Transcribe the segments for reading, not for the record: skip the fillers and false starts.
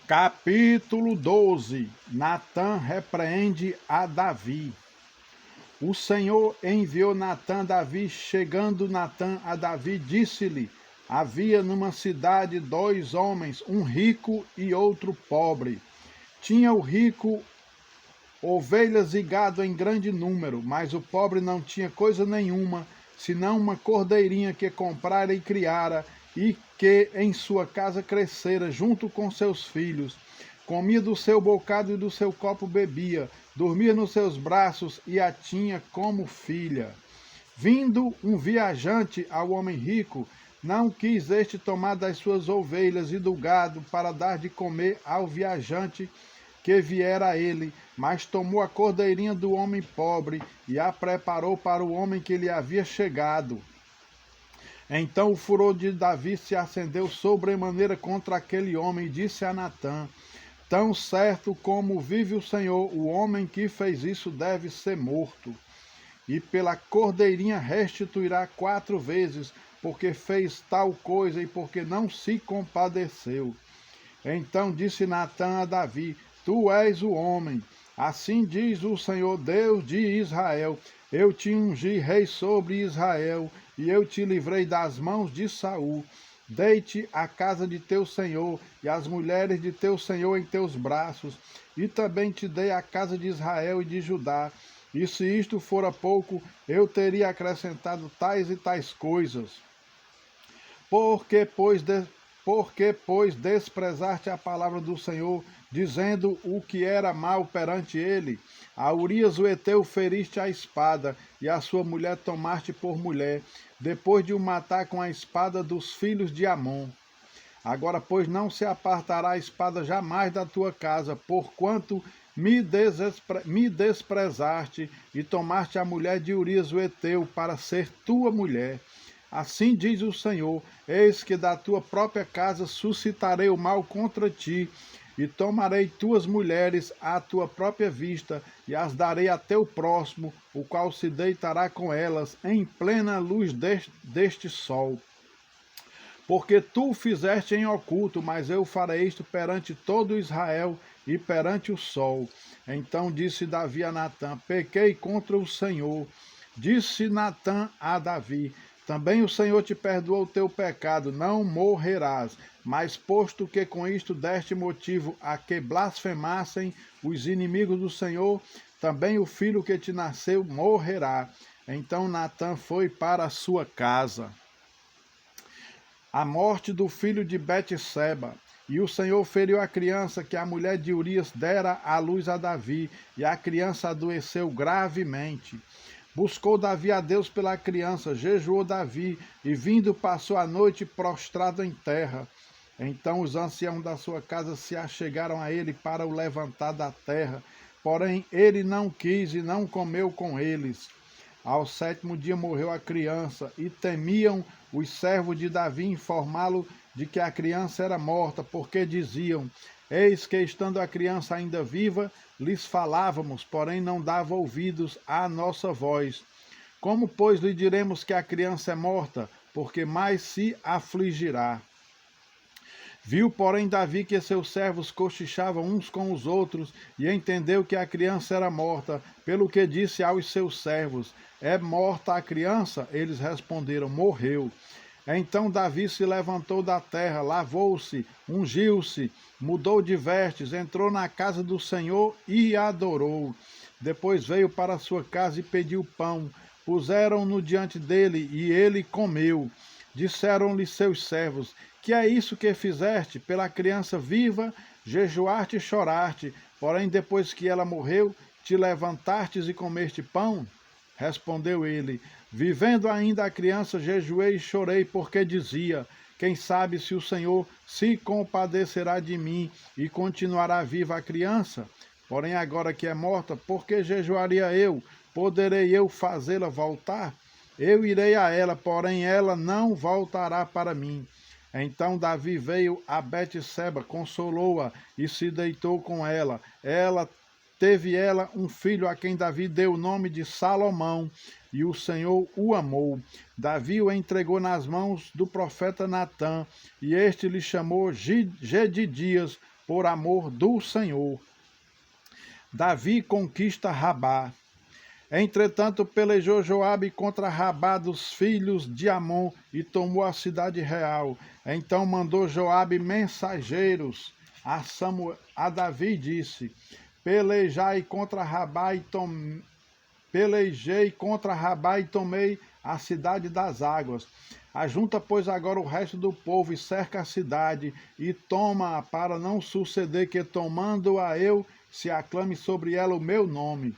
Capítulo 12. Natã repreende a Davi. O Senhor enviou Natã a Davi. Chegando Natã a Davi, disse-lhe: havia numa cidade 2 homens, um rico e outro pobre. Tinha o rico ovelhas e gado em grande número, mas o pobre não tinha coisa nenhuma, senão uma cordeirinha que comprara e criara, e que em sua casa crescera junto com seus filhos. Comia do seu bocado e do seu copo bebia, dormia nos seus braços e a tinha como filha. Vindo um viajante ao homem rico, não quis este tomar das suas ovelhas e do gado para dar de comer ao viajante que viera a ele, mas tomou a cordeirinha do homem pobre e a preparou para o homem que lhe havia chegado. Então o furor de Davi se acendeu sobremaneira contra aquele homem e disse a Natã: tão certo como vive o Senhor, o homem que fez isso deve ser morto. E pela cordeirinha restituirá 4 vezes, porque fez tal coisa e porque não se compadeceu. Então disse Natã a Davi: tu és o homem. Assim diz o Senhor, Deus de Israel: eu te ungi rei sobre Israel, e eu te livrei das mãos de Saul. Deite a casa de teu senhor e as mulheres de teu senhor em teus braços, e também te dei a casa de Israel e de Judá. E se isto fora pouco, eu teria acrescentado tais e tais coisas. Porque, pois, desprezaste a palavra do Senhor, dizendo o que era mal perante ele? A Urias o Heteu feriste a espada, e a sua mulher tomaste por mulher, depois de o matar com a espada dos filhos de Amon. Agora, pois, não se apartará a espada jamais da tua casa, porquanto me desprezaste e tomaste a mulher de Urias o Heteu para ser tua mulher. Assim diz o Senhor: eis que da tua própria casa suscitarei o mal contra ti, e tomarei tuas mulheres à tua própria vista, e as darei a teu próximo, o qual se deitará com elas em plena luz deste sol. Porque tu o fizeste em oculto, mas eu farei isto perante todo Israel e perante o sol. Então disse Davi a Natã: pequei contra o Senhor. Disse Natã a Davi: também o Senhor te perdoou o teu pecado, não morrerás. Mas posto que com isto deste motivo a que blasfemassem os inimigos do Senhor, também o filho que te nasceu morrerá. Então Natã foi para a sua casa. A morte do filho de Betseba. E o Senhor feriu a criança que a mulher de Urias dera à luz a Davi, e a criança adoeceu gravemente. Buscou Davi a Deus pela criança, jejuou Davi, e vindo passou a noite prostrado em terra. Então os anciãos da sua casa se achegaram a ele para o levantar da terra, porém ele não quis e não comeu com eles. Ao 7º dia morreu a criança, e temiam os servos de Davi informá-lo de que a criança era morta, porque diziam: eis que, estando a criança ainda viva, lhes falávamos, porém não dava ouvidos à nossa voz. Como, pois, lhe diremos que a criança é morta, porque mais se afligirá? Viu, porém, Davi que seus servos cochichavam uns com os outros, e entendeu que a criança era morta, pelo que disse aos seus servos: é morta a criança? Eles responderam: morreu. Então Davi se levantou da terra, lavou-se, ungiu-se, mudou de vestes, entrou na casa do Senhor e adorou. Depois veio para sua casa e pediu pão. Puseram-no diante dele, e ele comeu. Disseram-lhe seus servos: que é isso que fizeste? Pela criança viva, jejuaste e choraste, porém depois que ela morreu, te levantastes e comeste pão? Respondeu ele: vivendo ainda a criança, jejuei e chorei, porque dizia: quem sabe se o Senhor se compadecerá de mim e continuará viva a criança? Porém agora que é morta, por que jejuaria eu? Poderei eu fazê-la voltar? Eu irei a ela, porém ela não voltará para mim. Então Davi veio a Betseba, consolou-a e se deitou com ela. Teve um filho a quem Davi deu o nome de Salomão, e o Senhor o amou. Davi o entregou nas mãos do profeta Natã, e este lhe chamou Gedidias, por amor do Senhor. Davi conquista Rabá. Entretanto, pelejou Joabe contra Rabá dos filhos de Amon e tomou a cidade real. Então mandou Joabe mensageiros a Davi e disse: Pelejei contra Rabá e tomei a cidade das águas. Ajunta, pois, agora o resto do povo e cerca a cidade e toma-a, para não suceder que, tomando-a eu, se aclame sobre ela o meu nome.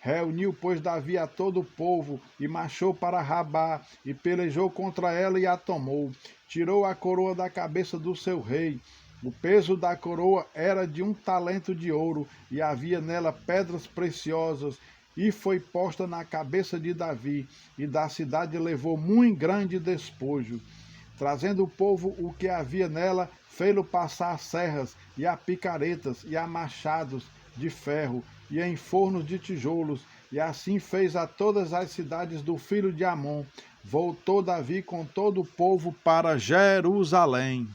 Reuniu, pois, Davi a todo o povo e marchou para Rabá e pelejou contra ela e a tomou. Tirou a coroa da cabeça do seu rei. O peso da coroa era de 1 talento de ouro e havia nela pedras preciosas, e foi posta na cabeça de Davi, e da cidade levou muito grande despojo. Trazendo o povo o que havia nela, fê-lo passar a serras, e a picaretas, e a machados de ferro, e em fornos de tijolos, e assim fez a todas as cidades do filho de Amon. Voltou Davi com todo o povo para Jerusalém.